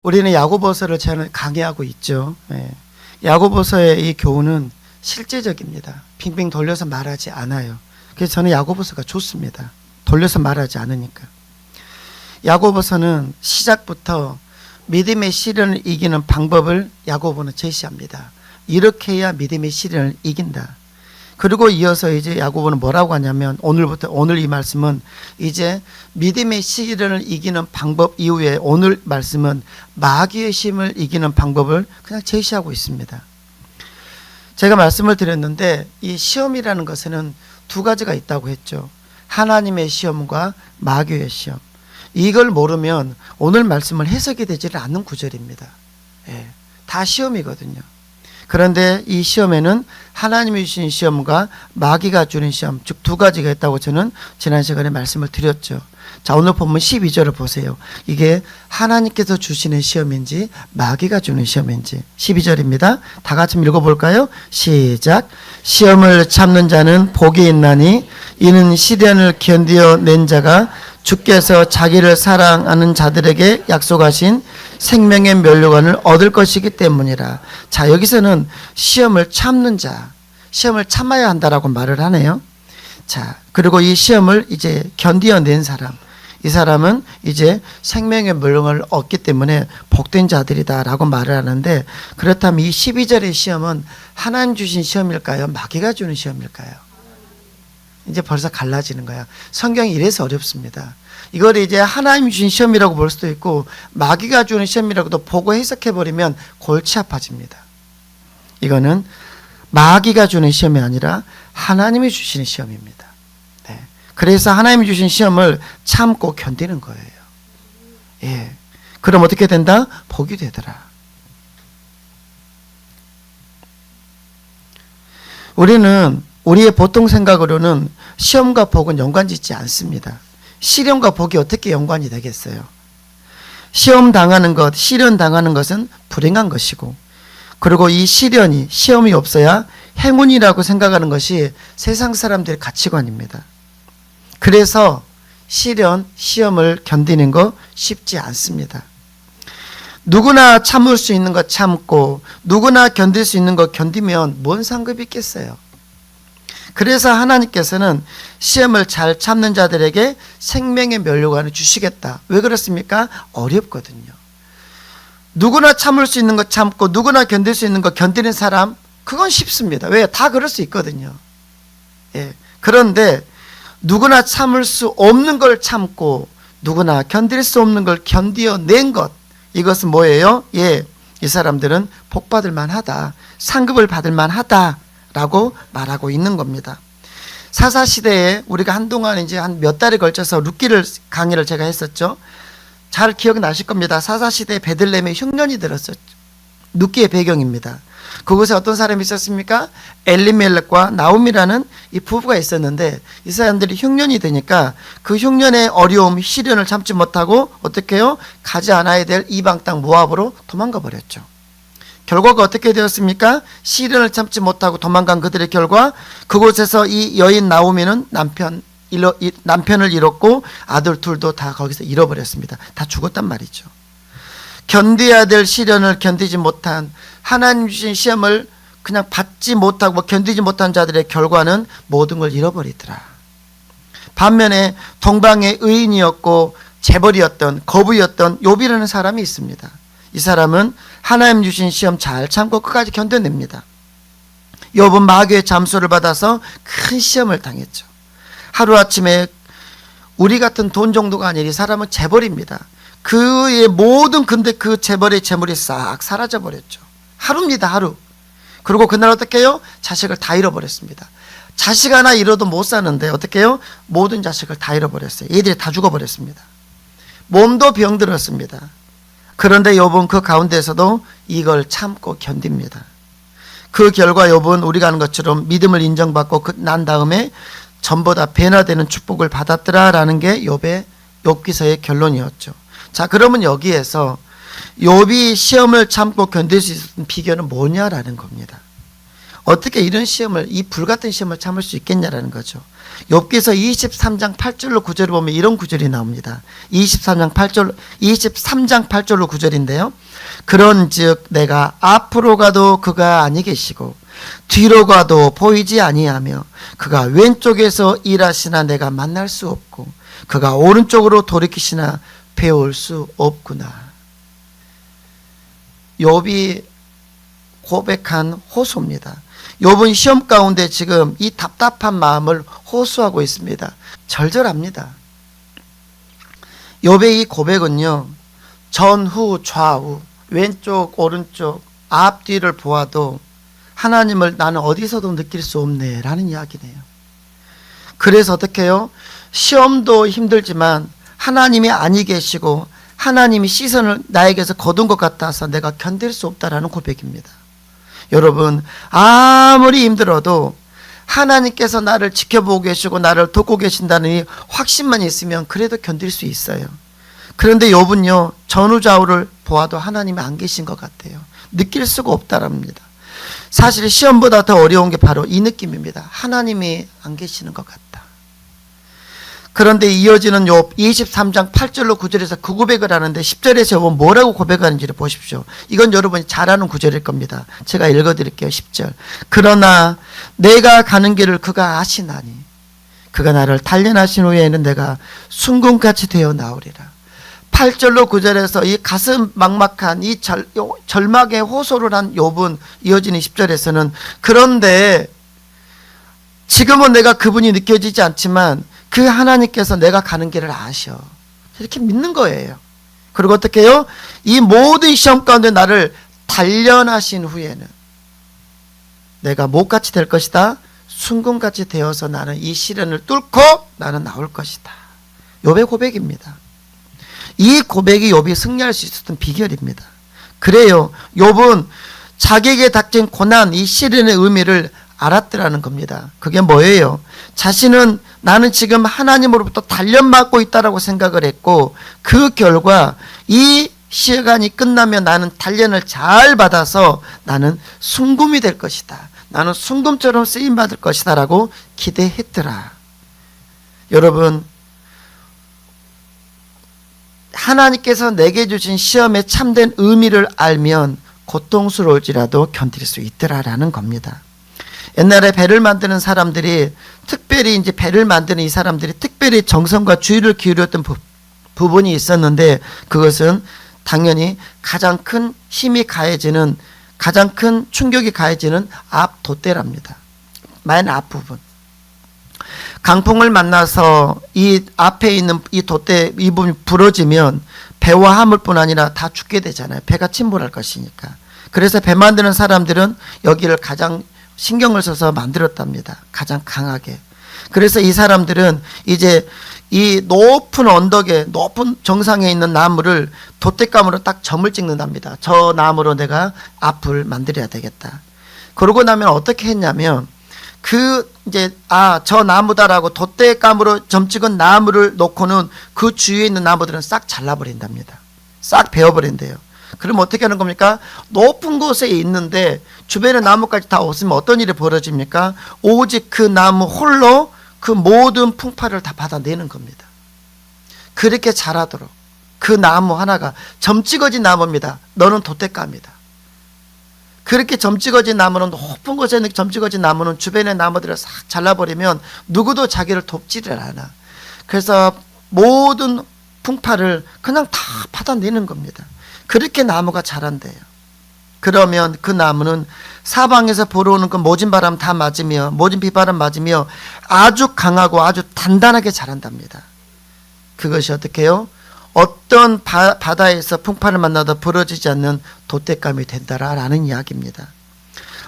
우리는 야고보서를 저는 강의하고 있죠. 야고보서의 이 교훈은 실제적입니다. 빙빙 돌려서 말하지 않아요. 그래서 저는 야고보서가 좋습니다. 돌려서 말하지 않으니까. 야고보서는 시작부터 믿음의 시련을 이기는 방법을 야고보는 제시합니다. 이렇게 해야 믿음의 시련을 이긴다. 그리고 이어서 이제 야고보는 뭐라고 하냐면 오늘 이 말씀은 이제 믿음의 시련을 이기는 방법 이후에 오늘 말씀은 마귀의 힘을 이기는 방법을 그냥 제시하고 있습니다. 제가 말씀을 드렸는데 이 시험이라는 것에는 두 가지가 있다고 했죠. 하나님의 시험과 마귀의 시험. 이걸 모르면 오늘 말씀을 해석이 되지를 않는 구절입니다. 다 시험이거든요. 그런데 이 시험에는 하나님이 주신 시험과 마귀가 주는 시험, 즉 두 가지가 있다고 저는 지난 시간에 말씀을 드렸죠. 자, 오늘 본문 12절을 보세요. 이게 하나님께서 주시는 시험인지 마귀가 주는 시험인지. 12절입니다. 다 같이 읽어볼까요? 시작. 시험을 참는 자는 복이 있나니 이는 시련을 견디어낸 자가 주께서 자기를 사랑하는 자들에게 약속하신 생명의 면류관을 얻을 것이기 때문이라. 자, 여기서는 시험을 참는 자, 시험을 참아야 한다라고 말을 하네요. 자, 그리고 이 시험을 이제 견디어낸 사람, 이 사람은 이제 생명의 면류관을 얻기 때문에 복된 자들이다라고 말을 하는데, 그렇다면 이 12절의 시험은 하나님 주신 시험일까요? 마귀가 주는 시험일까요? 이제 벌써 갈라지는 거야. 성경이 이래서 어렵습니다. 이걸 이제 하나님이 주신 시험이라고 볼 수도 있고 마귀가 주는 시험이라고도 보고 해석해버리면 골치 아파집니다. 이거는 마귀가 주는 시험이 아니라 하나님이 주시는 시험입니다. 그래서 하나님이 주신 시험을 참고 견디는 거예요. 그럼 어떻게 된다? 복이 되더라. 우리의 보통 생각으로는 시험과 복은 연관짓지 않습니다. 시련과 복이 어떻게 연관이 되겠어요? 시험 당하는 것, 시련 당하는 것은 불행한 것이고, 그리고 이 시험이 없어야 행운이라고 생각하는 것이 세상 사람들의 가치관입니다. 그래서 시험을 견디는 거 쉽지 않습니다. 누구나 참을 수 있는 거 참고 누구나 견딜 수 있는 거 견디면 뭔 상급이 있겠어요? 그래서 하나님께서는 시험을 잘 참는 자들에게 생명의 면류관을 주시겠다. 왜 그렇습니까? 어렵거든요. 누구나 참을 수 있는 거 참고 누구나 견딜 수 있는 거 견디는 사람, 그건 쉽습니다. 왜? 다 그럴 수 있거든요. 그런데 누구나 참을 수 없는 걸 참고 누구나 견딜 수 없는 걸 견디어낸 것, 이것은 뭐예요? 이 사람들은 복받을 만하다, 상급을 받을 만하다 라고 말하고 있는 겁니다. 사사시대에 우리가 한동안 이제 한 몇 달에 걸쳐서 룻기를 강의를 제가 했었죠. 잘 기억나실 겁니다. 사사시대에 베들레헴에 흉년이 들었었죠. 룻기의 배경입니다. 그곳에 어떤 사람이 있었습니까? 엘리멜렉과 나옴이라는 이 부부가 있었는데, 이 사람들이 흉년이 되니까 그 흉년의 어려움, 시련을 참지 못하고 어떻게 해요? 가지 않아야 될 이방 땅 모압으로 도망가 버렸죠. 결과가 어떻게 되었습니까? 시련을 참지 못하고 도망간 그들의 결과, 그곳에서 이 여인 나오미는 남편을 잃었고 아들 둘도 다 거기서 잃어버렸습니다. 다 죽었단 말이죠. 견뎌야 될 시련을 견디지 못한, 하나님 주신 시험을 그냥 받지 못하고 견디지 못한 자들의 결과는 모든 걸 잃어버리더라. 반면에 동방의 의인이었고 재벌이었던, 거부였던 욥이라는 사람이 있습니다. 이 사람은 하나님 주신 시험 잘 참고 끝까지 견뎌냅니다. 욥은 마귀의 잠수를 받아서 큰 시험을 당했죠. 하루아침에 우리 같은 돈 정도가 아니라 이 사람은 재벌입니다. 그의 모든, 근데 그 재벌의 재물이 싹 사라져 버렸죠. 하루입니다, 하루. 그리고 그날 어떻게 해요? 자식을 다 잃어버렸습니다. 자식 하나 잃어도 못 사는데 어떻게 해요? 모든 자식을 다 잃어버렸어요. 얘들이 다 죽어버렸습니다. 몸도 병들었습니다. 그런데 욥은 그 가운데서도 이걸 참고 견딥니다. 그 결과 욥은 우리가 아는 것처럼 믿음을 인정받고 난 다음에 전보다 배나 되는 축복을 받았더라라는 게 욥의 욥기서의 결론이었죠. 자, 그러면 여기에서 욥이 시험을 참고 견딜 수 있었던 비결은 뭐냐라는 겁니다. 어떻게 이런 시험을, 이 불같은 시험을 참을 수 있겠냐라는 거죠. 욥기서 23장 8절로 9절을 보면 이런 구절이 나옵니다. 23장 8절로 9절인데요. 그런즉 내가 앞으로 가도 그가 아니 계시고 뒤로 가도 보이지 아니하며 그가 왼쪽에서 일하시나 내가 만날 수 없고 그가 오른쪽으로 돌이키시나 배울 수 없구나. 욥이 고백한 호소입니다. 욥은 시험 가운데 지금 이 답답한 마음을 호소하고 있습니다. 절절합니다. 욥의 이 고백은요, 전후 좌우 왼쪽 오른쪽 앞뒤를 보아도 하나님을 나는 어디서도 느낄 수 없네 라는 이야기네요. 그래서 어떻게 해요? 시험도 힘들지만 하나님이 아니 계시고 하나님이 시선을 나에게서 거둔 것 같아서 내가 견딜 수 없다라는 고백입니다. 여러분, 아무리 힘들어도 하나님께서 나를 지켜보고 계시고 나를 돕고 계신다는 이 확신만 있으면 그래도 견딜 수 있어요. 그런데 욥은요, 전후좌우를 보아도 하나님이 안 계신 것 같아요. 느낄 수가 없다랍니다. 사실 시험보다 더 어려운 게 바로 이 느낌입니다. 하나님이 안 계시는 것 같다. 그런데 이어지는 욥 23장 8절로 9절에서 그 고백을 하는데 10절에서 욥은 뭐라고 고백하는지를 보십시오. 이건 여러분이 잘 아는 구절일 겁니다. 제가 읽어드릴게요. 10절. 그러나 내가 가는 길을 그가 아시나니 그가 나를 단련하신 후에는 내가 순금같이 되어 나오리라. 8절로 9절에서 이 가슴 막막한 이 절망의 호소를 한 욥은 이어지는 10절에서는 그런데 지금은 내가 그분이 느껴지지 않지만 그 하나님께서 내가 가는 길을 아셔. 이렇게 믿는 거예요. 그리고 어떻게 해요? 이 모든 시험 가운데 나를 단련하신 후에는 내가 못같이 될 것이다. 순금같이 되어서 나는 이 시련을 뚫고 나는 나올 것이다. 욥의 고백입니다. 이 고백이 욥이 승리할 수 있었던 비결입니다. 그래요. 욥은 자기에게 닥친 고난, 이 시련의 의미를 알았더라는 겁니다. 그게 뭐예요? 자신은 나는 지금 하나님으로부터 단련받고 있다라고 생각을 했고 그 결과 이 시간이 끝나면 나는 단련을 잘 받아서 나는 순금이 될 것이다. 나는 순금처럼 쓰임받을 것이다 라고 기대했더라. 여러분, 하나님께서 내게 주신 시험의 참된 의미를 알면 고통스러울지라도 견딜 수 있더라라는 겁니다. 옛날에 배를 만드는 사람들이 특별히 이제 배를 만드는 이 사람들이 특별히 정성과 주의를 기울였던 부분이 있었는데 그것은 당연히 가장 큰 힘이 가해지는 가장 큰 충격이 가해지는 앞 돛대랍니다. 맨 앞부분. 강풍을 만나서 이 앞에 있는 이 돛대 이 부분이 부러지면 배와 화물뿐 아니라 다 죽게 되잖아요. 배가 침몰할 것이니까. 그래서 배 만드는 사람들은 여기를 가장 신경을 써서 만들었답니다. 가장 강하게. 그래서 이 사람들은 이제 이 높은 언덕에 높은 정상에 있는 나무를 돛대감으로 딱 점을 찍는답니다. 저 나무로 내가 앞을 만들어야 되겠다. 그러고 나면 어떻게 했냐면 저 나무다라고 돛대감으로 점 찍은 나무를 놓고는 그 주위에 있는 나무들은 싹 잘라버린답니다. 싹 베어버린대요. 그럼 어떻게 하는 겁니까? 높은 곳에 있는데 주변에 나무까지 다 없으면 어떤 일이 벌어집니까? 오직 그 나무 홀로 그 모든 풍파를 다 받아내는 겁니다. 그렇게 자라도록 그 나무 하나가 점 찍어진 나무입니다. 너는 돛대감이다. 그렇게 점 찍어진 나무는 높은 곳에 점 찍어진 나무는 주변의 나무들을 싹 잘라버리면 누구도 자기를 돕지를 않아. 그래서 모든 풍파를 그냥 다 받아내는 겁니다. 그렇게 나무가 자란대요. 그러면 그 나무는 사방에서 불어오는 그 모진 바람 다 맞으며 모진 비바람 맞으며 아주 강하고 아주 단단하게 자란답니다. 그것이 어떻게 해요? 어떤 바다에서 풍파를 만나도 부러지지 않는 돛대감이 된다라는 이야기입니다.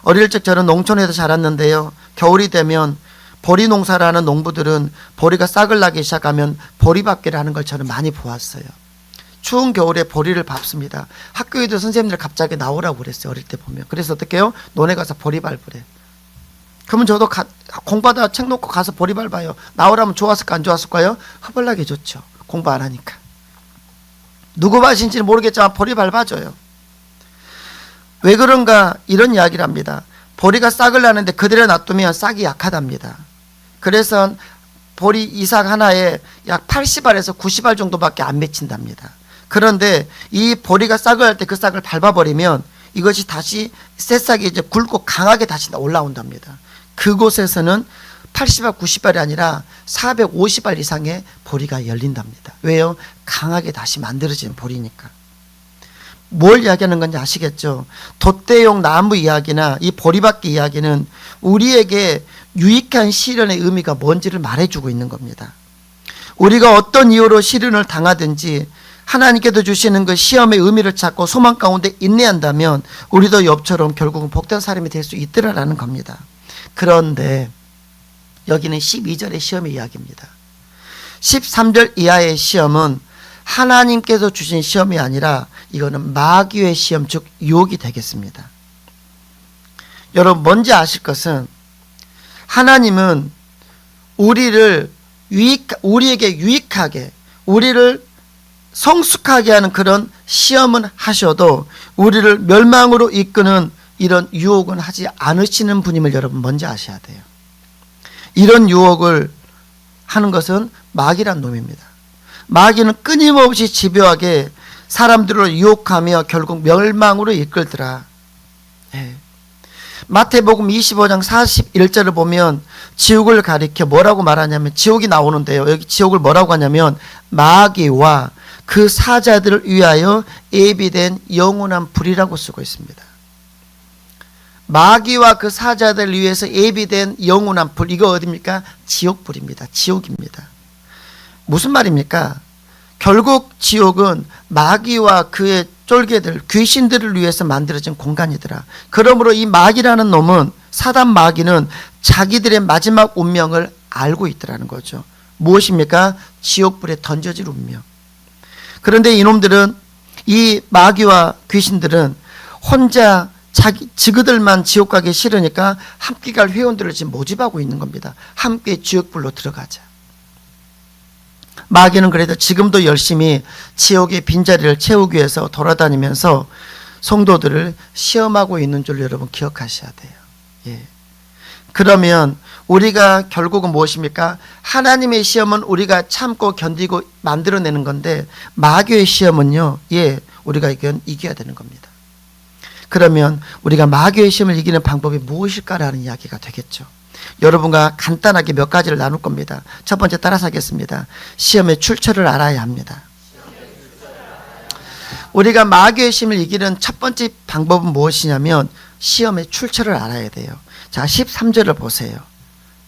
어릴 적 저는 농촌에서 자랐는데요. 겨울이 되면 보리 농사를 하는 농부들은 보리가 싹을 나기 시작하면 보리밥기를 하는 걸 저는 많이 보았어요. 추운 겨울에 보리를 밟습니다. 학교에도 선생님들 갑자기 나오라고 그랬어요. 어릴 때 보면. 그래서 어떻게 해요? 논에 가서 보리 밟으래. 그러면 저도 공부하다가 책 놓고 가서 보리 밟아요. 나오라면 좋았을까 안 좋았을까요? 허벌나게 좋죠. 공부 안 하니까. 누구 밭인지는 모르겠지만 보리 밟아줘요. 왜 그런가 이런 이야기를 합니다. 보리가 싹을 나는데 그대로 놔두면 싹이 약하답니다. 그래서 보리 이삭 하나에 약 80알에서 90알 정도밖에 안 맺힌답니다. 그런데 이 보리가 싹을 할 때 그 싹을 밟아버리면 이것이 다시 새싹이 이제 굵고 강하게 다시 올라온답니다. 그곳에서는 80알, 90알이 아니라 450알 이상의 보리가 열린답니다. 왜요? 강하게 다시 만들어진 보리니까. 뭘 이야기하는 건지 아시겠죠? 돛대용 나무 이야기나 이 보리밭기 이야기는 우리에게 유익한 시련의 의미가 뭔지를 말해주고 있는 겁니다. 우리가 어떤 이유로 시련을 당하든지 하나님께서 주시는 그 시험의 의미를 찾고 소망 가운데 인내한다면 우리도 욥처럼 결국은 복된 사람이 될 수 있더라라는 겁니다. 그런데 여기는 12절의 시험의 이야기입니다. 13절 이하의 시험은 하나님께서 주신 시험이 아니라 이거는 마귀의 시험, 즉 유혹이 되겠습니다. 여러분 뭔지 아실 것은 하나님은 우리에게 유익하게, 우리를 성숙하게 하는 그런 시험은 하셔도 우리를 멸망으로 이끄는 이런 유혹은 하지 않으시는 분임을 여러분 먼저 아셔야 돼요. 이런 유혹을 하는 것은 마귀란 놈입니다. 마귀는 끊임없이 집요하게 사람들을 유혹하며 결국 멸망으로 이끌더라. 마태복음 25장 41절을 보면 지옥을 가리켜 뭐라고 말하냐면, 지옥이 나오는데요, 여기 지옥을 뭐라고 하냐면 마귀와 그 사자들을 위하여 예비된 영원한 불이라고 쓰고 있습니다. 마귀와 그 사자들을 위해서 예비된 영원한 불, 이거 어디입니까? 지옥불입니다. 지옥입니다. 무슨 말입니까? 결국 지옥은 마귀와 그의 쫄개들, 귀신들을 위해서 만들어진 공간이더라. 그러므로 이 마귀라는 놈은, 사단 마귀는 자기들의 마지막 운명을 알고 있더라는 거죠. 무엇입니까? 지옥불에 던져질 운명. 그런데 이놈들은, 이 마귀와 귀신들은 혼자 지그들만 지옥 가기 싫으니까 함께 갈 회원들을 지금 모집하고 있는 겁니다. 함께 지옥불로 들어가자. 마귀는 그래도 지금도 열심히 지옥의 빈자리를 채우기 위해서 돌아다니면서 성도들을 시험하고 있는 줄 여러분 기억하셔야 돼요. 예. 그러면 우리가 결국은 무엇입니까? 하나님의 시험은 우리가 참고 견디고 만들어내는 건데, 마귀의 시험은요, 우리가 이겨야 되는 겁니다. 그러면 우리가 마귀의 시험을 이기는 방법이 무엇일까라는 이야기가 되겠죠. 여러분과 간단하게 몇 가지를 나눌 겁니다. 첫 번째 따라서 하겠습니다. 시험의 출처를 알아야 합니다. 우리가 마귀의 시험을 이기는 첫 번째 방법은 무엇이냐면 시험의 출처를 알아야 돼요. 자, 13절을 보세요.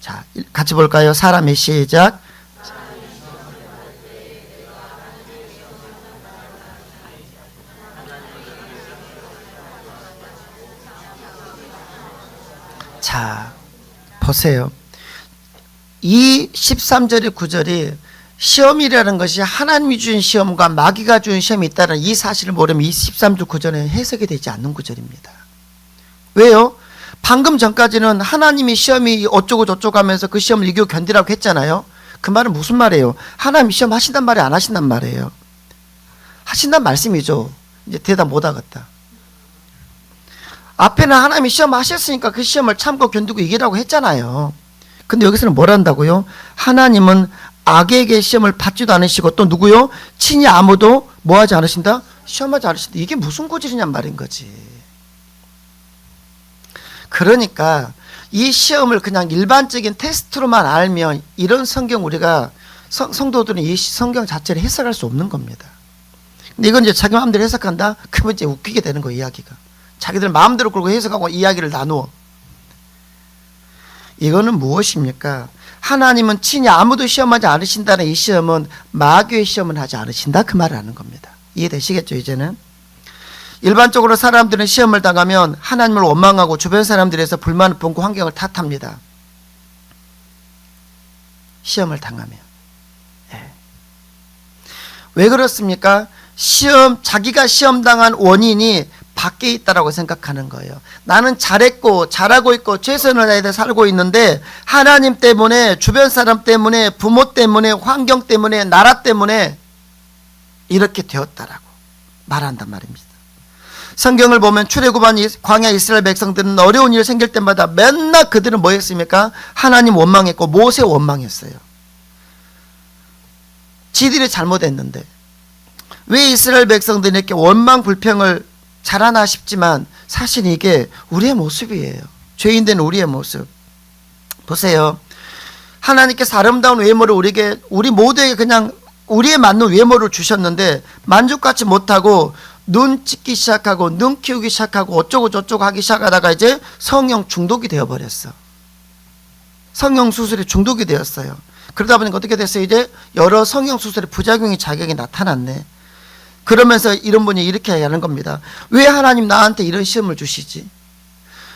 자, 같이 볼까요? 사람의 시작. 자, 보세요. 이 13절의 9절이 시험이라는 것이 하나님이 주신 시험과 마귀가 주신 시험이 있다는 이 사실을 모르면 이 13절 9절은 해석이 되지 않는 구절입니다. 왜요? 방금 전까지는 하나님이 시험이 어쩌고 저쩌고 하면서 그 시험을 이기고 견디라고 했잖아요. 그 말은 무슨 말이에요? 하나님이 시험 하신단 말이 안 하신단 말이에요? 하신단 말씀이죠. 이제 대답 못 하겠다. 앞에는 하나님이 시험 하셨으니까 그 시험을 참고 견디고 이기라고 했잖아요. 근데 여기서는 뭘 한다고요? 하나님은 악에게 시험을 받지도 않으시고 또 누구요? 친히 아무도 뭐 하지 않으신다? 시험하지 않으신다. 이게 무슨 고질이냔 말인 거지. 그러니까 이 시험을 그냥 일반적인 테스트로만 알면 이런 성경 우리가 성도들은 이 성경 자체를 해석할 수 없는 겁니다. 근데 이건 이제 자기 마음대로 해석한다? 그러면 이제 웃기게 되는 거예요, 이야기가. 자기들 마음대로 끌고 해석하고 이야기를 나누어. 이거는 무엇입니까? 하나님은 친히 아무도 시험하지 않으신다는 이 시험은 마귀의 시험은 하지 않으신다, 그 말을 하는 겁니다. 이해되시겠죠? 이제는 일반적으로 사람들은 시험을 당하면 하나님을 원망하고 주변 사람들에서 불만을 품고 환경을 탓합니다. 시험을 당하면. 왜 그렇습니까? 자기가 시험당한 원인이 밖에 있다라고 생각하는 거예요. 나는 잘했고 잘하고 있고 최선을 다해서 살고 있는데 하나님 때문에, 주변 사람 때문에, 부모 때문에, 환경 때문에, 나라 때문에 이렇게 되었다라고 말한단 말입니다. 성경을 보면 출애굽한 광야 이스라엘 백성들은 어려운 일 생길 때마다 맨날 그들은 뭐 했습니까? 하나님 원망했고 모세 원망했어요. 지들이 잘못했는데 왜 이스라엘 백성들이 이렇게 원망 불평을 잘하나 싶지만 사실 이게 우리의 모습이에요. 죄인된 우리의 모습. 보세요. 하나님께서 아름다운 외모를 우리 모두에게 그냥 우리에 맞는 외모를 주셨는데 만족받지 못하고 눈 찍기 시작하고 눈 키우기 시작하고 어쩌고 저쩌고 하기 시작하다가 이제 성형 중독이 되어버렸어. 성형 수술에 중독이 되었어요. 그러다 보니까 어떻게 됐어요? 이제 여러 성형 수술의 부작용이 자격이 나타났네. 그러면서 이런 분이 이렇게 하는 겁니다. 왜 하나님 나한테 이런 시험을 주시지?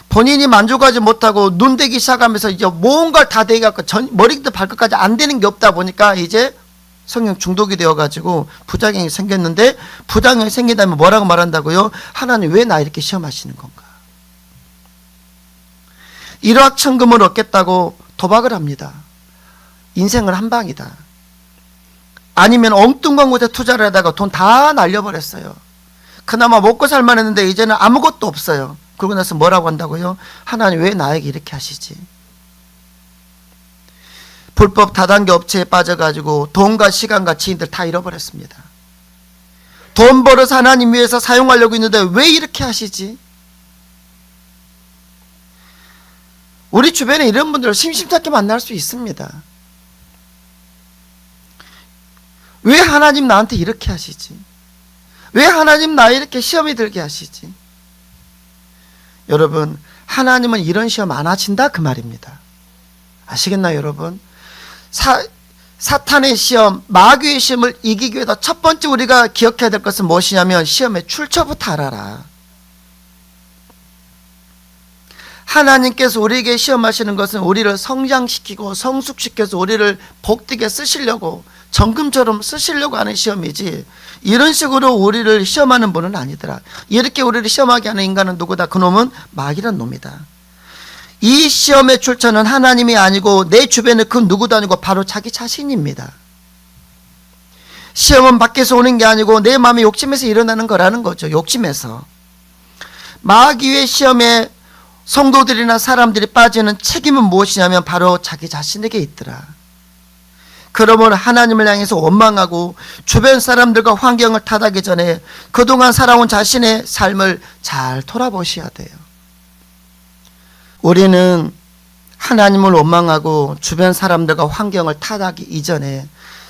본인이 만족하지 못하고 눈 대기 시작하면서 이제 뭔가를 다 대갖고 머리부터 발끝까지 안 되는 게 없다 보니까 이제 성형 중독이 되어가지고 부작용이 생겼는데, 부작용이 생긴다면 뭐라고 말한다고요? 하나님 왜 나 이렇게 시험하시는 건가? 일확천금을 얻겠다고 도박을 합니다. 인생은 한 방이다. 아니면 엉뚱한 곳에 투자를 하다가 돈 다 날려버렸어요. 그나마 먹고 살만 했는데 이제는 아무것도 없어요. 그러고 나서 뭐라고 한다고요? 하나님 왜 나에게 이렇게 하시지? 불법 다단계 업체에 빠져가지고 돈과 시간과 지인들 다 잃어버렸습니다. 돈 벌어서 하나님 위해서 사용하려고 있는데 왜 이렇게 하시지? 우리 주변에 이런 분들을 심심찮게 만날 수 있습니다. 왜 하나님 나한테 이렇게 하시지? 왜 하나님 나 이렇게 시험이 들게 하시지? 여러분, 하나님은 이런 시험 안 하신다 그 말입니다. 아시겠나요, 여러분? 사탄의 시험, 마귀의 시험을 이기기 위해서 첫 번째 우리가 기억해야 될 것은 무엇이냐면 시험의 출처부터 알아라. 하나님께서 우리에게 시험하시는 것은 우리를 성장시키고 성숙시켜서 우리를 복되게 쓰시려고, 정금처럼 쓰시려고 하는 시험이지, 이런 식으로 우리를 시험하는 분은 아니더라. 이렇게 우리를 시험하게 하는 인간은 누구다? 그놈은 마귀란 놈이다. 이 시험의 출처는 하나님이 아니고 내 주변에 그 누구도 아니고 바로 자기 자신입니다. 시험은 밖에서 오는 게 아니고 내 마음의 욕심에서 일어나는 거라는 거죠. 욕심에서. 마귀의 시험에 성도들이나 사람들이 빠지는 책임은 무엇이냐면 바로 자기 자신에게 있더라. 그러면 하나님을 향해서 원망하고 주변 사람들과 환경을 탓하기 전에 그동안 살아온 자신의 삶을 잘 돌아보셔야 돼요. 우리는 하나님을 원망하고 주변 사람들과 환경을 탓하기 이전에,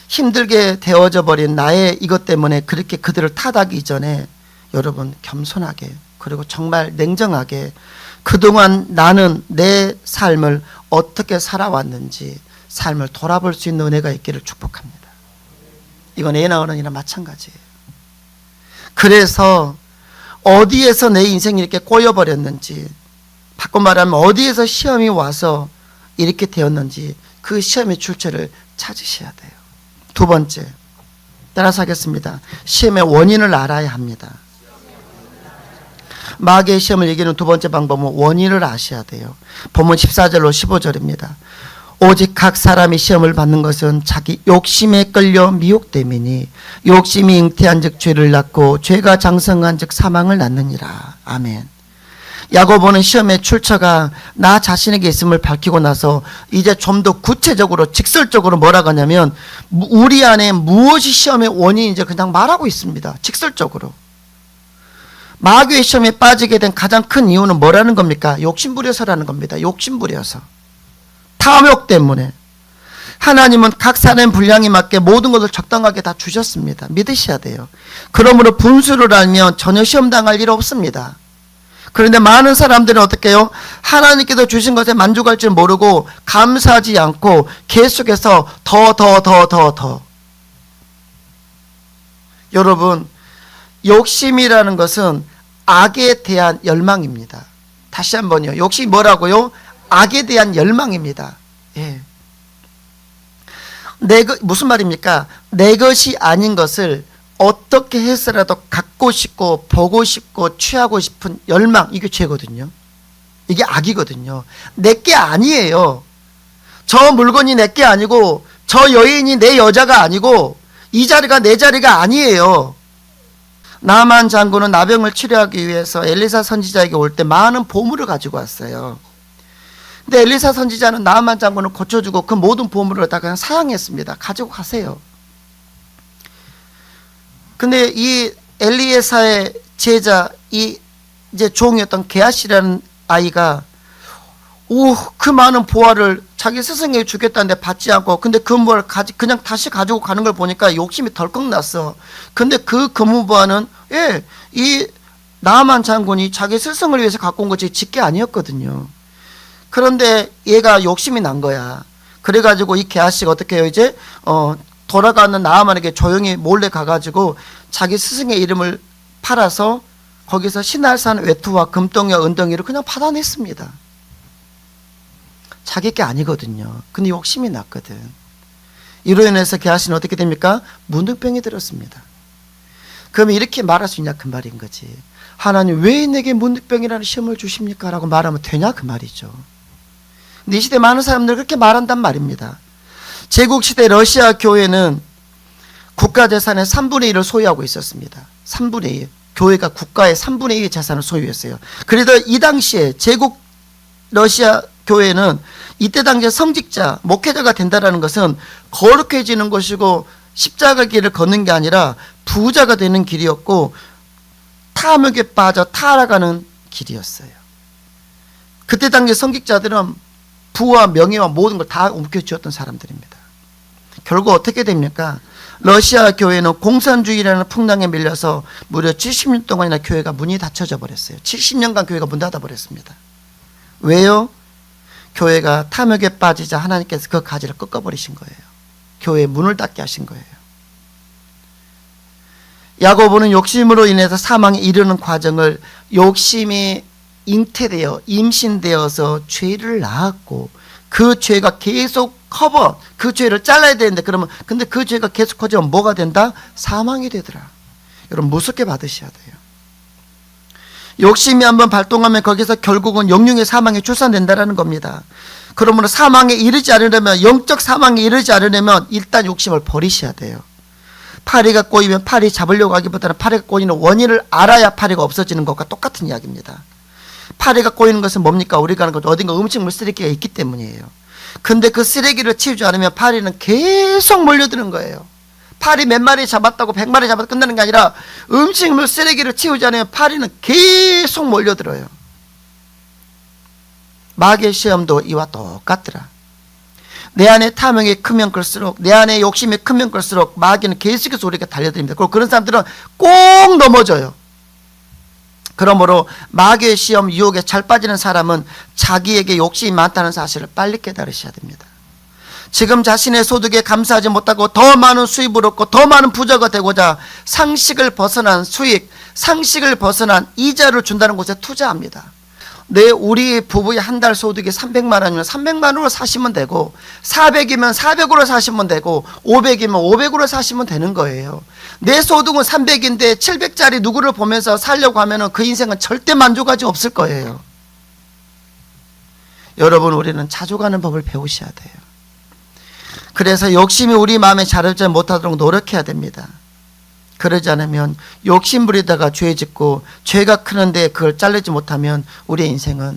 힘들게 되어져 버린 나의 이것 때문에 그렇게 그들을 탓하기 이전에 여러분 겸손하게, 그리고 정말 냉정하게 그동안 나는 내 삶을 어떻게 살아왔는지 삶을 돌아볼 수 있는 은혜가 있기를 축복합니다. 이건 애 낳는 이나 마찬가지예요. 그래서 어디에서 내 인생이 이렇게 꼬여버렸는지, 바꿔 말하면 어디에서 시험이 와서 이렇게 되었는지 그 시험의 출처를 찾으셔야 돼요. 두 번째, 따라서 하겠습니다. 시험의 원인을 알아야 합니다. 마귀의 시험을 이기는 두 번째 방법은 원인을 아셔야 돼요. 본문 14절로 15절입니다. 오직 각 사람이 시험을 받는 것은 자기 욕심에 끌려 미혹됨이니 욕심이 잉태한 즉 죄를 낳고 죄가 장성한 즉 사망을 낳느니라. 아멘. 야고보는 시험의 출처가 나 자신에게 있음을 밝히고 나서 이제 좀 더 구체적으로 직설적으로 뭐라고 하냐면 우리 안에 무엇이 시험의 원인인지 그냥 말하고 있습니다. 직설적으로. 마귀의 시험에 빠지게 된 가장 큰 이유는 뭐라는 겁니까? 욕심부려서라는 겁니다. 욕심부려서. 탐욕 때문에. 하나님은 각 사람의 분량에 맞게 모든 것을 적당하게 다 주셨습니다. 믿으셔야 돼요. 그러므로 분수를 알면 전혀 시험당할 일 없습니다. 그런데 많은 사람들은 어떻게 해요? 하나님께서 주신 것에 만족할 줄 모르고 감사하지 않고 계속해서 더. 여러분, 욕심이라는 것은 악에 대한 열망입니다. 다시 한번요. 욕심이 뭐라고요? 악에 대한 열망입니다. 예. 무슨 말입니까? 내 것이 아닌 것을 어떻게 해서라도 갖고 싶고 보고 싶고 취하고 싶은 열망, 이게 죄거든요. 이게 악이거든요. 내게 아니에요. 저 물건이 내게 아니고 저 여인이 내 여자가 아니고 이 자리가 내 자리가 아니에요. 나만 장군은 나병을 치료하기 위해서 엘리사 선지자에게 올 때 많은 보물을 가지고 왔어요. 근데 엘리사 선지자는 나만 장군을 고쳐주고 그 모든 보물을 다 그냥 사양했습니다. 가지고 가세요. 근데 이 엘리에사의 제자, 이 이제 종이었던 게하시라는 아이가 그 많은 보화를 자기 스승에게 주겠다는데 받지 않고, 근데 그 보화를 그냥 다시 가지고 가는 걸 보니까 욕심이 덜컥 났어. 근데 그 금은보화는 이 나만 장군이 자기 스승을 위해서 갖고 온 거지 직계 아니었거든요. 그런데 얘가 욕심이 난 거야. 그래가지고 이 게하시가 어떻게 해요? 이제 돌아가는 나아만에게 조용히 몰래 가가지고 자기 스승의 이름을 팔아서 거기서 신할산 외투와 금덩이와 은덩이를 그냥 받아냈습니다. 자기 게 아니거든요. 근데 욕심이 났거든. 이로 인해서 게하시는 어떻게 됩니까? 문둥병이 들었습니다. 그러면 이렇게 말할 수 있냐 그 말인 거지. 하나님 왜 내게 문둥병이라는 시험을 주십니까? 라고 말하면 되냐 그 말이죠. 근데 이 시대 많은 사람들이 그렇게 말한단 말입니다. 제국시대 러시아 교회는 국가재산의 3분의 1을 소유하고 있었습니다. 3분의 1. 교회가 국가의 3분의 1의 재산을 소유했어요. 그래도 이 당시에 제국 러시아 교회는 이때 당시에 성직자, 목회자가 된다는 것은 거룩해지는 것이고 십자가 길을 걷는 게 아니라 부자가 되는 길이었고 탐욕에 빠져 타락하는 길이었어요. 그때 당시 성직자들은 부와 명예와 모든 걸 다 움켜쥐었던 사람들입니다. 결국 어떻게 됩니까? 러시아 교회는 공산주의라는 풍랑에 밀려서 무려 70년 동안이나 교회가 문이 닫혀져 버렸어요. 70년간 교회가 문 닫아 버렸습니다. 왜요? 교회가 탐욕에 빠지자 하나님께서 그 가지를 꺾어버리신 거예요. 교회의 문을 닫게 하신 거예요. 야고보는 욕심으로 인해서 사망에 이르는 과정을 욕심이 잉태되어 임신되어서 죄를 낳았고 그 죄가 계속 그 죄를 잘라야 되는데 근데 그 죄가 계속 커지면 뭐가 된다? 사망이 되더라. 여러분 무섭게 받으셔야 돼요. 욕심이 한번 발동하면 거기서 결국은 영육의 사망에 출산된다는 겁니다. 그러므로 사망에 이르지 않으려면, 영적 사망에 이르지 않으려면 일단 욕심을 버리셔야 돼요. 파리가 꼬이면 파리 잡으려고 하기보다는 파리가 꼬이는 원인을 알아야 파리가 없어지는 것과 똑같은 이야기입니다. 파리가 꼬이는 것은 뭡니까? 우리가 어딘가 음식물 쓰레기가 있기 때문이에요. 근데 그 쓰레기를 치우지 않으면 파리는 계속 몰려드는 거예요. 파리 몇 마리 잡았다고 100마리 잡아서 끝나는 게 아니라 음식물 쓰레기를 치우지 않으면 파리는 계속 몰려들어요. 마귀의 시험도 이와 똑같더라. 내 안에 탐욕이 크면 클수록, 내 안에 욕심이 크면 클수록 마귀는 계속해서 우리에게 달려듭니다. 그리고 그런 사람들은 꼭 넘어져요. 그러므로 마귀의 시험 유혹에 잘 빠지는 사람은 자기에게 욕심이 많다는 사실을 빨리 깨달으셔야 됩니다. 지금 자신의 소득에 감사하지 못하고 더 많은 수입을 얻고 더 많은 부자가 되고자 상식을 벗어난 수익, 상식을 벗어난 이자를 준다는 곳에 투자합니다. 우리 부부의 한 달 소득이 300만 원이면 300만 원으로 사시면 되고 400이면 400으로 사시면 되고 500이면 500으로 사시면 되는 거예요. 내 소득은 300인데 700짜리 누구를 보면서 살려고 하면 그 인생은 절대 만족하지 없을 거예요. 여러분, 우리는 자주 가는 법을 배우셔야 돼요. 그래서 욕심이 우리 마음에 자르지 못하도록 노력해야 됩니다. 그러지 않으면 욕심 부리다가 죄 짓고 죄가 크는데 그걸 자르지 못하면 우리의 인생은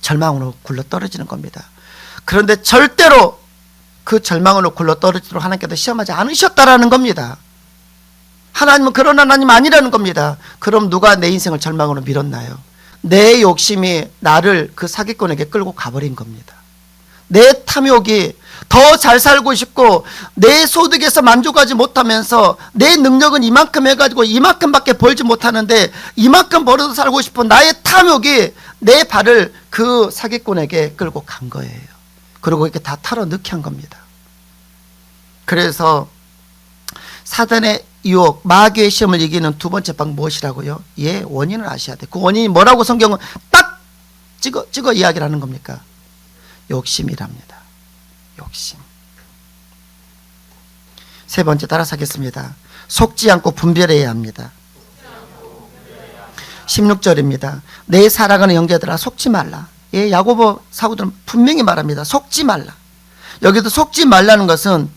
절망으로 굴러 떨어지는 겁니다. 그런데 절대로 그 절망으로 굴러 떨어지도록 하나님께서 시험하지 않으셨다라는 겁니다. 하나님은 그런 하나님 아니라는 겁니다. 그럼 누가 내 인생을 절망으로 밀었나요? 내 욕심이 나를 그 사기꾼에게 끌고 가버린 겁니다. 내 탐욕이 더 잘 살고 싶고 내 소득에서 만족하지 못하면서 내 능력은 이만큼 해가지고 이만큼밖에 벌지 못하는데 이만큼 벌어서 살고 싶은 나의 탐욕이 내 발을 그 사기꾼에게 끌고 간 거예요. 그리고 이렇게 다 털어넣게 한 겁니다. 그래서 사단의 유혹, 마귀의 시험을 이기는 두 번째 방법 무엇이라고요? 원인을 아셔야 돼요. 그 원인이 뭐라고 성경은 딱 찍어 이야기를 하는 겁니까? 욕심이랍니다. 욕심. 세 번째 따라서 하겠습니다. 속지 않고 분별해야 합니다. 16절입니다. 내 사랑하는 형제들아 속지 말라. 야고보 사도들은 분명히 말합니다. 속지 말라. 여기도 속지 말라는 것은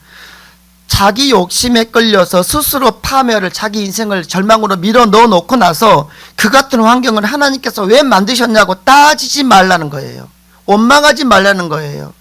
자기 욕심에 끌려서 스스로 파멸을, 자기 인생을 절망으로 밀어 넣어 놓고 나서 그 같은 환경을 하나님께서 왜 만드셨냐고 따지지 말라는 거예요. 원망하지 말라는 거예요.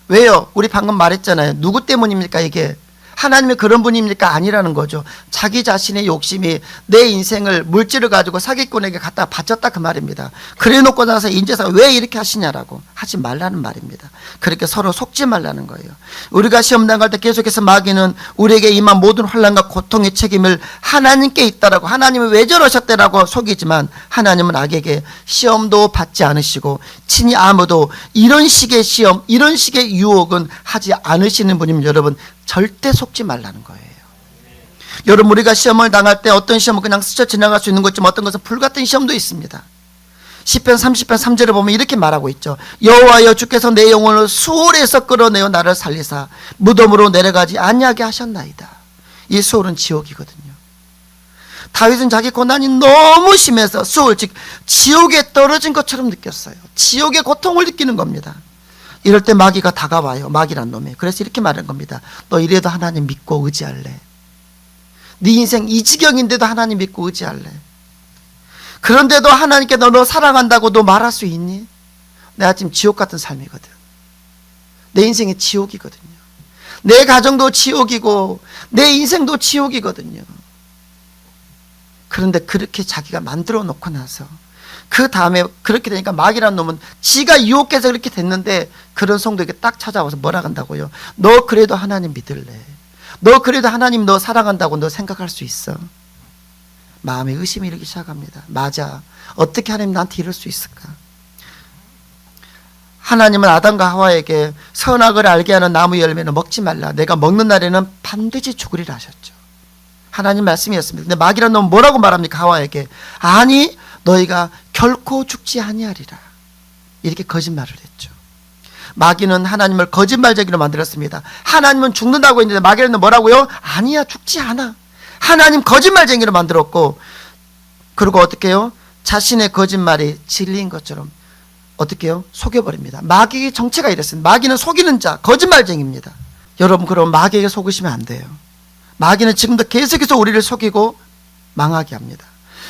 왜요? 우리 방금 말했잖아요. 누구 때문입니까 이게? 하나님이 그런 분입니까? 아니라는 거죠. 자기 자신의 욕심이 내 인생을 물질을 가지고 사기꾼에게 갖다 바쳤다 그 말입니다. 그래 놓고 나서 인제서 왜 이렇게 하시냐라고 하지 말라는 말입니다. 그렇게 서로 속지 말라는 거예요. 우리가 시험 당할 때 계속해서 마귀는 우리에게 임한 모든 환난과 고통의 책임을 하나님께 있다라고, 하나님은 왜 저러셨대라고 속이지만 하나님은 악에게 시험도 받지 않으시고 친히 아무도 이런 식의 시험, 이런 식의 유혹은 하지 않으시는 분이면 여러분 절대 속지 말라는 거예요. 여러분, 우리가 시험을 당할 때 어떤 시험은 그냥 스쳐 지나갈 수 있는 것이지만 어떤 것은 불같은 시험도 있습니다. 시편 30편 3절에 보면 이렇게 말하고 있죠. 여호와여, 주께서 내 영혼을 수월에서 끌어내어 나를 살리사 무덤으로 내려가지 아니하게 하셨나이다. 이 수월은 지옥이거든요. 다윗은 자기 고난이 너무 심해서 수월, 즉 지옥에 떨어진 것처럼 느꼈어요. 지옥의 고통을 느끼는 겁니다. 이럴 때 마귀가 다가와요. 마귀란 놈이. 그래서 이렇게 말한 겁니다. 너 이래도 하나님 믿고 의지할래? 네 인생 이 지경인데도 하나님 믿고 의지할래? 그런데도 하나님께 너 사랑한다고 너 말할 수 있니? 내가 지금 지옥 같은 삶이거든. 내 인생이 지옥이거든요. 내 가정도 지옥이고 내 인생도 지옥이거든요. 그런데 그렇게 자기가 만들어 놓고 나서 그 다음에 그렇게 되니까 마귀라는 놈은 지가 유혹해서 그렇게 됐는데 그런 성도에게 딱 찾아와서 뭐라 한다고요? 너 그래도 하나님 믿을래? 너 그래도 하나님 너 사랑한다고 너 생각할 수 있어? 마음에 의심이 일기 시작합니다. 맞아. 어떻게 하나님 나한테 이럴 수 있을까? 하나님은 아담과 하와에게 선악을 알게 하는 나무 열매는 먹지 말라. 내가 먹는 날에는 반드시 죽으리라 하셨죠. 하나님 말씀이었습니다. 근데 마귀라는 놈은 뭐라고 말합니까? 하와에게. 아니, 너희가 결코 죽지 아니하리라. 이렇게 거짓말을 했죠. 마귀는 하나님을 거짓말쟁이로 만들었습니다. 하나님은 죽는다고 했는데 마귀는 뭐라고요? 아니야, 죽지 않아. 하나님 거짓말쟁이로 만들었고, 그리고 어떻게 해요? 자신의 거짓말이 진리인 것처럼 어떻게 해요? 속여버립니다. 마귀의 정체가 이랬습니다. 마귀는 속이는 자, 거짓말쟁이입니다. 여러분, 그럼 마귀에게 속으시면 안 돼요. 마귀는 지금도 계속해서 우리를 속이고 망하게 합니다.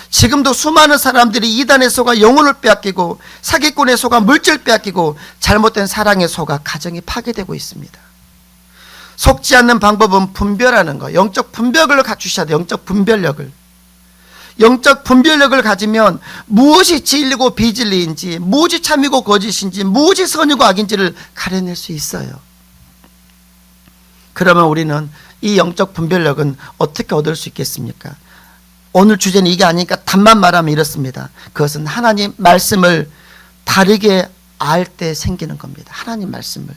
지금도 수많은 사람들이 이단에 속아 영혼을 빼앗기고 사기꾼에 속아 물질 빼앗기고 잘못된 사랑에 속아 가정이 파괴되고 있습니다. 속지 않는 방법은 분별하는 거, 영적 분별력을 갖추셔야 돼요. 영적 분별력을. 영적 분별력을 가지면 무엇이 진리고 비진리인지, 무엇이 참이고 거짓인지, 무엇이 선이고 악인지를 가려낼 수 있어요. 그러면 우리는 이 영적 분별력은 어떻게 얻을 수 있겠습니까? 오늘 주제는 이게 아니니까 답만 말하면 이렇습니다. 그것은 하나님 말씀을 바르게 알 때 생기는 겁니다. 하나님 말씀을.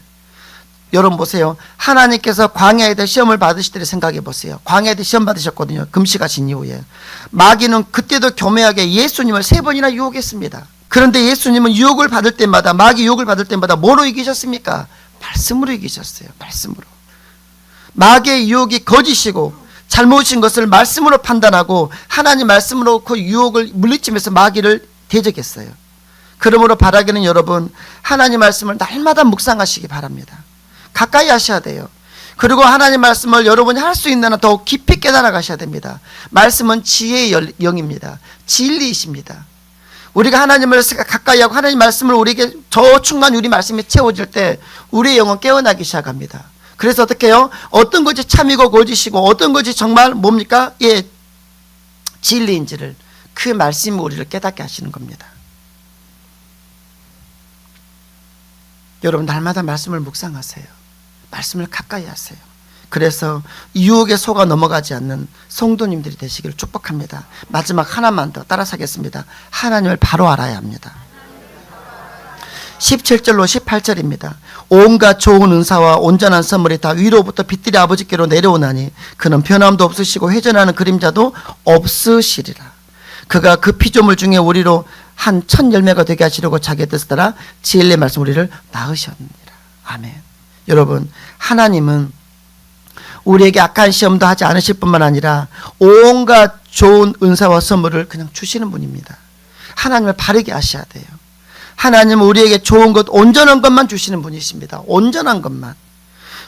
여러분 보세요. 하나님께서 광야에다 시험을 받으실 때를 생각해 보세요. 광야에다 시험 받으셨거든요. 금식하신 이후에. 마귀는 그때도 교묘하게 예수님을 3번이나 유혹했습니다. 그런데 예수님은 유혹을 받을 때마다, 마귀 유혹을 받을 때마다 뭐로 이기셨습니까? 말씀으로 이기셨어요. 말씀으로. 마귀의 유혹이 거짓이고 잘못인 것을 말씀으로 판단하고 하나님 말씀으로 그 유혹을 물리치면서 마귀를 대적했어요. 그러므로 바라기는 여러분, 하나님 말씀을 날마다 묵상하시기 바랍니다. 가까이 하셔야 돼요. 그리고 하나님 말씀을 여러분이 할 수 있는 한 더욱 깊이 깨달아 가셔야 됩니다. 말씀은 지혜의 영입니다. 진리이십니다. 우리가 하나님을 가까이 하고 하나님 말씀을 우리에게 저 충만 우리 말씀이 채워질 때 우리의 영은 깨어나기 시작합니다. 그래서 어떻게 해요? 어떤 것이 참이고 거짓이고 어떤 것이 정말 뭡니까? 예, 진리인지를, 그 말씀이 우리를 깨닫게 하시는 겁니다. 여러분, 날마다 말씀을 묵상하세요. 말씀을 가까이 하세요. 그래서 유혹에 속아 넘어가지 않는 성도님들이 되시기를 축복합니다. 마지막 하나만 더 따라서 하겠습니다. 하나님을 바로 알아야 합니다. 17절로 18절입니다. 온갖 좋은 은사와 온전한 선물이 다 위로부터 빛들이 아버지께로 내려오나니 그는 변함도 없으시고 회전하는 그림자도 없으시리라. 그가 그 피조물 중에 우리로 한 첫 열매가 되게 하시려고 자기의 뜻을 따라 진리의 말씀 우리를 낳으셨느니라. 아멘. 여러분, 하나님은 우리에게 악한 시험도 하지 않으실 뿐만 아니라 온갖 좋은 은사와 선물을 그냥 주시는 분입니다. 하나님을 바르게 아셔야 돼요. 하나님은 우리에게 좋은 것, 온전한 것만 주시는 분이십니다. 온전한 것만.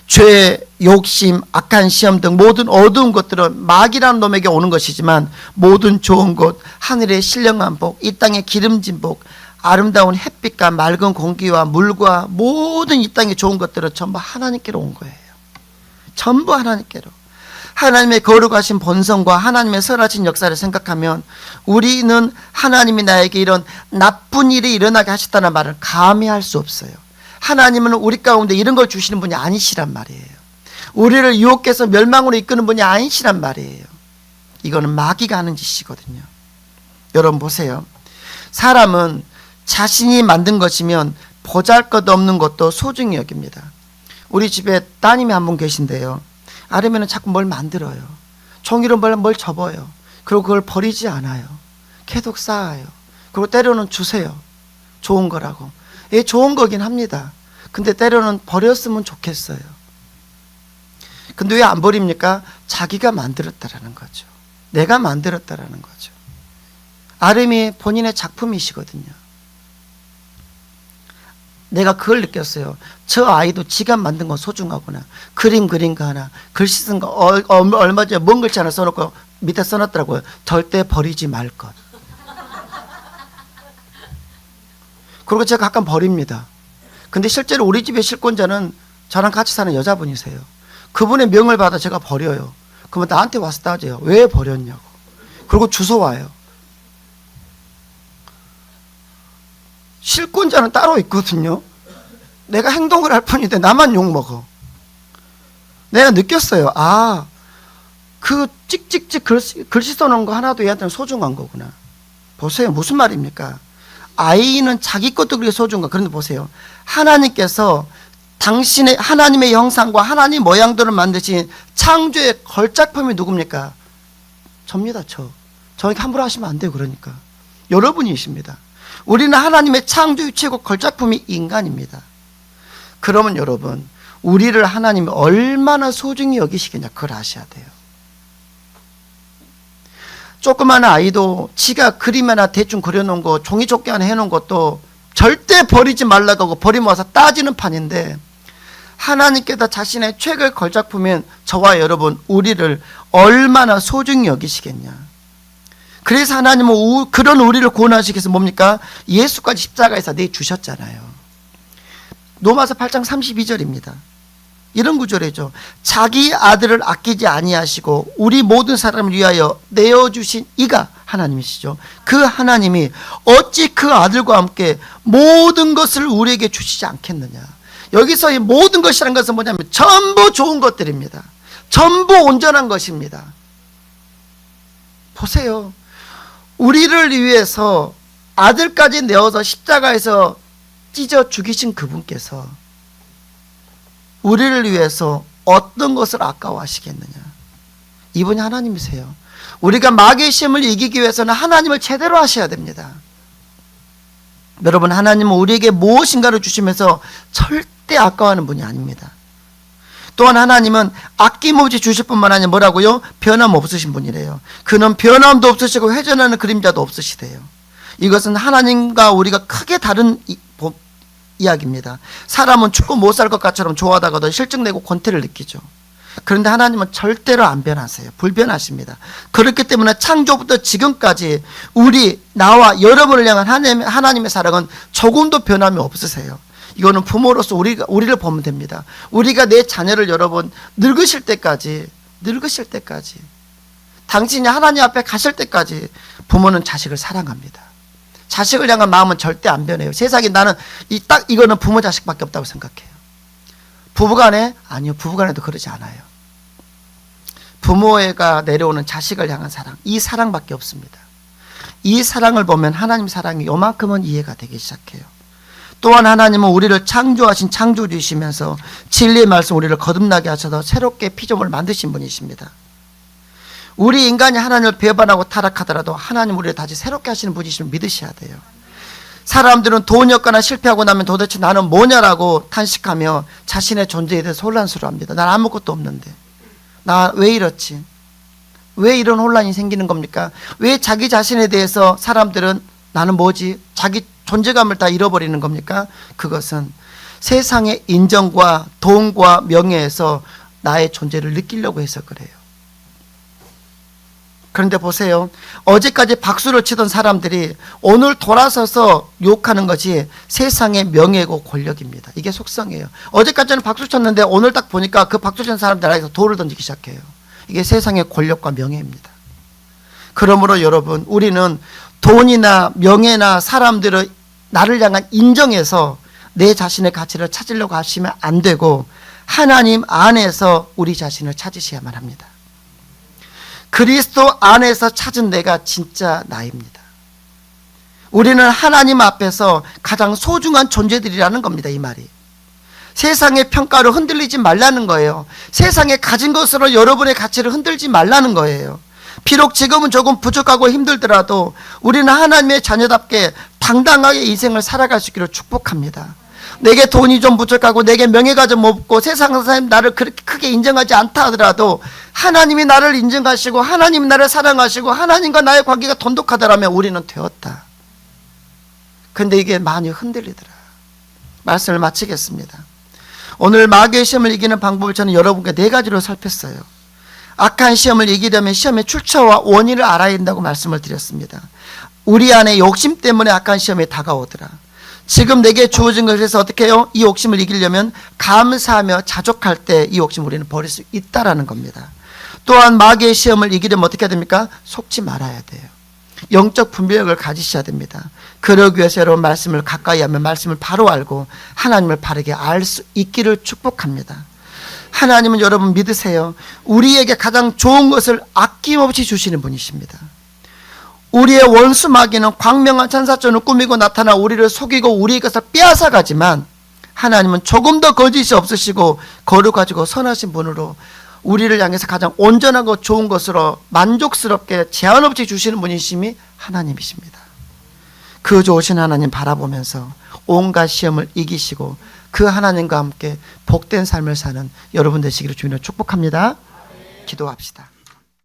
죄, 욕심, 악한 시험 등 모든 어두운 것들은 마귀라는 놈에게 오는 것이지만 모든 좋은 것, 하늘의 신령한 복, 이 땅의 기름진 복, 아름다운 햇빛과 맑은 공기와 물과 모든 이 땅의 좋은 것들은 전부 하나님께로 온 거예요. 전부 하나님께로. 하나님의 거룩하신 본성과 하나님의 선하신 역사를 생각하면 우리는 하나님이 나에게 이런 나쁜 일이 일어나게 하셨다는 말을 감히 할 수 없어요. 하나님은 우리 가운데 이런 걸 주시는 분이 아니시란 말이에요. 우리를 유혹해서 멸망으로 이끄는 분이 아니시란 말이에요. 이거는 마귀가 하는 짓이거든요. 여러분 보세요. 사람은 자신이 만든 것이면 보잘것없는 것도 소중히 여깁니다. 우리 집에 따님이 한 분 계신데요. 아르면은 자꾸 뭘 만들어요. 종이로 뭘 접어요. 그리고 그걸 버리지 않아요. 계속 쌓아요. 그리고 때로는 주세요. 좋은 거라고. 예, 좋은 거긴 합니다. 근데 때로는 버렸으면 좋겠어요. 근데 왜 안 버립니까? 자기가 만들었다라는 거죠. 내가 만들었다라는 거죠. 아름이 본인의 작품이시거든요. 내가 그걸 느꼈어요. 저 아이도 지가 만든 건 소중하구나. 그림 그린 거 하나, 글씨 쓴 거 얼마 전에 먼 글씨 하나 써놓고 밑에 써놨더라고요. 절대 버리지 말 것. 그리고 제가 가끔 버립니다. 근데 실제로 우리 집의 실권자는 저랑 같이 사는 여자분이세요. 그분의 명을 받아 제가 버려요. 그러면 나한테 와서 따져요. 왜 버렸냐고. 그리고 주소 와요. 실권자는 따로 있거든요. 내가 행동을 할 뿐인데 나만 욕먹어. 내가 느꼈어요. 아, 그 찍찍찍 글씨 써놓은 거 하나도 얘한테는 소중한 거구나. 보세요. 무슨 말입니까? 아이는 자기 것도 그렇게 소중한 거. 그런데 보세요. 하나님께서 당신의 하나님의 형상과 하나님 모양들을 만드신 창조의 걸작품이 누굽니까? 접니다. 저에게 함부로 하시면 안 돼요. 그러니까 여러분이십니다. 우리는 하나님의 창조의 최고 걸작품이 인간입니다. 그러면 여러분, 우리를 하나님이 얼마나 소중히 여기시겠냐, 그걸 아셔야 돼요. 조그마한 아이도 지가 그림 하나 대충 그려놓은 거, 종이조끼 하나 해놓은 것도 절대 버리지 말라고 하고 버리면 와서 따지는 판인데, 하나님께서 자신의 최고의 걸작품인 저와 여러분, 우리를 얼마나 소중히 여기시겠냐. 그래서 하나님은 그런 우리를 구원하시기 위해서 뭡니까? 예수까지 십자가에서 내주셨잖아요. 로마서 8장 32절입니다. 이런 구절이죠. 자기 아들을 아끼지 아니하시고 우리 모든 사람을 위하여 내어주신 이가 하나님이시죠. 그 하나님이 어찌 그 아들과 함께 모든 것을 우리에게 주시지 않겠느냐. 여기서 이 모든 것이라는 것은 뭐냐면 전부 좋은 것들입니다. 전부 온전한 것입니다. 보세요. 우리를 위해서 아들까지 내어서 십자가에서 찢어 죽이신 그분께서 우리를 위해서 어떤 것을 아까워하시겠느냐. 이분이 하나님이세요. 우리가 마귀의 시험을 이기기 위해서는 하나님을 제대로 하셔야 됩니다. 여러분, 하나님은 우리에게 무엇인가를 주시면서 절대 아까워하는 분이 아닙니다. 또한 하나님은 아낌없이 주실 뿐만 아니라 뭐라고요? 변함없으신 분이래요. 그는 변함도 없으시고 회전하는 그림자도 없으시대요. 이것은 하나님과 우리가 크게 다른 이야기입니다. 사람은 죽고 못 살 것 같처럼 좋아하다가도 실증내고 권태를 느끼죠. 그런데 하나님은 절대로 안 변하세요. 불변하십니다. 그렇기 때문에 창조부터 지금까지 나와 여러분을 향한 하나님의 사랑은 조금도 변함이 없으세요. 이거는 부모로서 우리를 보면 됩니다. 우리가 내 자녀를 여러분 늙으실 때까지 당신이 하나님 앞에 가실 때까지 부모는 자식을 사랑합니다. 자식을 향한 마음은 절대 안 변해요. 세상에 나는 이거는 부모 자식밖에 없다고 생각해요. 부부간에? 아니요. 부부간에도 그러지 않아요. 부모가 내려오는 자식을 향한 사랑, 이 사랑밖에 없습니다. 이 사랑을 보면 하나님 사랑이 요만큼은 이해가 되기 시작해요. 또한 하나님은 우리를 창조하신 창조주이시면서 진리의 말씀 우리를 거듭나게 하셔서 새롭게 피조물을 만드신 분이십니다. 우리 인간이 하나님을 배반하고 타락하더라도 하나님 우리를 다시 새롭게 하시는 분이심을 믿으셔야 돼요. 사람들은 돈이 없거나 실패하고 나면 도대체 나는 뭐냐라고 탄식하며 자신의 존재에 대해서 혼란스러워합니다. 난 아무것도 없는데 나 왜 이렇지? 왜 이런 혼란이 생기는 겁니까? 왜 자기 자신에 대해서 사람들은 나는 뭐지? 자기 존재감을 다 잃어버리는 겁니까? 그것은 세상의 인정과 돈과 명예에서 나의 존재를 느끼려고 해서 그래요. 그런데 보세요. 어제까지 박수를 치던 사람들이 오늘 돌아서서 욕하는 것이 세상의 명예고 권력입니다. 이게 속성이에요. 어제까지는 박수 쳤는데 오늘 딱 보니까 그 박수 치는 사람들에게서 돌을 던지기 시작해요. 이게 세상의 권력과 명예입니다. 그러므로 여러분, 우리는 돈이나 명예나 사람들의 나를 향한 인정에서 내 자신의 가치를 찾으려고 하시면 안 되고 하나님 안에서 우리 자신을 찾으셔야만 합니다. 그리스도 안에서 찾은 내가 진짜 나입니다. 우리는 하나님 앞에서 가장 소중한 존재들이라는 겁니다. 이 말이. 세상의 평가로 흔들리지 말라는 거예요. 세상에 가진 것으로 여러분의 가치를 흔들지 말라는 거예요. 비록 지금은 조금 부족하고 힘들더라도 우리는 하나님의 자녀답게 당당하게 인생을 살아갈 수 있기를 축복합니다. 내게 돈이 좀 부족하고 내게 명예가 좀 없고 세상 사람이 나를 그렇게 크게 인정하지 않다 하더라도 하나님이 나를 인정하시고 하나님이 나를 사랑하시고 하나님과 나의 관계가 돈독하더라면 우리는 되었다. 근데 이게 많이 흔들리더라. 말씀을 마치겠습니다. 오늘 마귀의 시험을 이기는 방법을 저는 여러분께 4가지로 살폈어요. 악한 시험을 이기려면 시험의 출처와 원인을 알아야 된다고 말씀을 드렸습니다. 우리 안에 욕심 때문에 악한 시험이 다가오더라. 지금 내게 주어진 것에서 어떻게 해요? 이 욕심을 이기려면 감사하며 자족할 때 이 욕심을 우리는 버릴 수 있다라는 겁니다. 또한 마귀의 시험을 이기려면 어떻게 해야 됩니까? 속지 말아야 돼요. 영적 분별력을 가지셔야 됩니다. 그러기 위해서 여러분 말씀을 가까이 하면 말씀을 바로 알고 하나님을 바르게 알 수 있기를 축복합니다. 하나님은 여러분 믿으세요. 우리에게 가장 좋은 것을 아낌없이 주시는 분이십니다. 우리의 원수 마귀는 광명한 천사처럼 꾸미고 나타나 우리를 속이고 우리의 것을 빼앗아 가지만 하나님은 조금 더 거짓이 없으시고 거룩하시고 선하신 분으로 우리를 향해서 가장 온전하고 좋은 것으로 만족스럽게 제한 없이 주시는 분이심이 하나님이십니다. 그 좋으신 하나님 바라보면서 온갖 시험을 이기시고 그 하나님과 함께 복된 삶을 사는 여러분 되시기를 주님으로 축복합니다. 기도합시다.